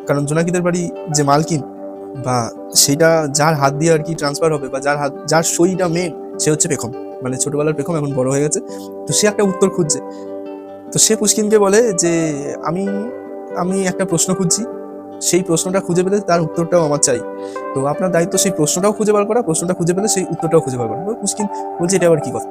কারণ জোনাকিদের বাড়ি যে মালকিন বা সেইটা যার হাত দিয়ে আর কি ট্রান্সফার হবে বা যার সইটা মেন, সে হচ্ছে পেখম। মানে ছোটবেলার পেখম এখন বড় হয়ে গেছে, তো সে একটা উত্তর খুঁজছে। তো সে পুষ্কিনকে বলে যে আমি আমি একটা প্রশ্ন খুঁজছি, সেই প্রশ্নটা খুঁজে পেলে তার উত্তরটাও আমার চাই। তো আপনার দায়িত্ব সেই প্রশ্নটাও খুঁজে বার করা, প্রশ্নটা খুঁজে পেলে সেই উত্তরটাও খুঁজে বার করা। পুষ্কিন বলছে এটা আবার কি কথা,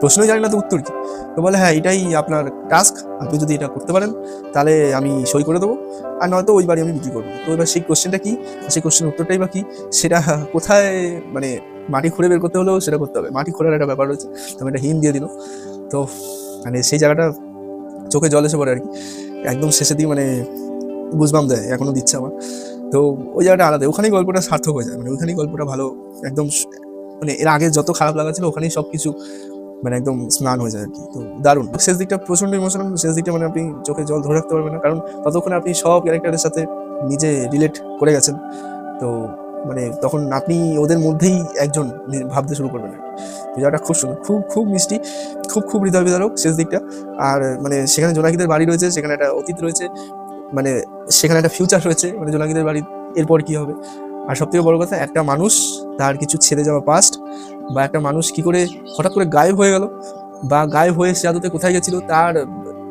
প্রশ্নই জানি না তো উত্তর কি। তো বলে হ্যাঁ, এটাই আপনার টাস্ক, আপনি যদি এটা করতে পারেন তাহলে আমি সই করে দেবো, আর নয়তো ওই বাড়ি আমি বিক্রি করবো। তো এবার সেই কোশ্চেনটা কি, সেই কোশ্চেনের উত্তরটাই বা কি, সেটা কোথায়, মানে মাটি খুঁড়ে বের করতে হলেও সেটা করতে হবে, মাটি খোঁড়ার একটা ব্যাপার রয়েছে। তো আমি একটা হিন্ট দিয়ে দিল। তো মানে সেই জায়গাটা চোখে জল এসে পড়ে আর কি, একদম শেষের দিকে মানে গুজবাম দেয়, এখনো দিচ্ছে আমার। তো ওই জায়গাটা আলাদা, ওখানেই গল্পটা সার্থক হয়ে যায়, মানে ওখানেই গল্পটা ভালো একদম মানে এর আগে যত খারাপ লাগা ছিল ওখানেই সবকিছু মানে একদম স্নান হয়ে যায় আর কি। তো দারুণ শেষ দিকটা, প্রচন্ড ইমোশনাল শেষ দিকটা, মানে আপনি চোখে জল ধরে রাখতে পারবেন না, কারণ ততক্ষণে আপনি সব ক্যারেক্টারের সাথে নিজে রিলেট করে গেছেন। তো মানে তখন আপনি ওদের মধ্যেই একজন ভাবতে শুরু করবেন আর কি। তো জায়গাটা খুব সুন্দর, খুব খুব মিষ্টি, খুব খুব হৃদয় বিদারক শেষ দিকটা। আর মানে সেখানে জোনাকিদের বাড়ি রয়েছে, সেখানে একটা অতীত রয়েছে, মানে সেখানে একটা ফিউচার রয়েছে, মানে জোনাকিদের বাড়ি এরপর কি হবে। আর সব থেকে বড় কথা, একটা মানুষ তার কিছু ছেড়ে যাওয়া পাস্ট, বা একটা মানুষ কি করে হঠাৎ করে গায়েব হয়ে গেল, বা গায়েব হয়ে সে আদতে কোথায় গেছিল, তার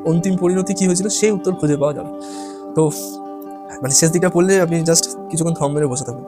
অন্তিম পরিণতি কি হয়েছিল, সেই উত্তর খুঁজে পাওয়া যাবে। তো মানে শেষ দিকটা পড়লে আপনি জাস্ট কিছুক্ষণ থম মেরে বসে থাকবেন।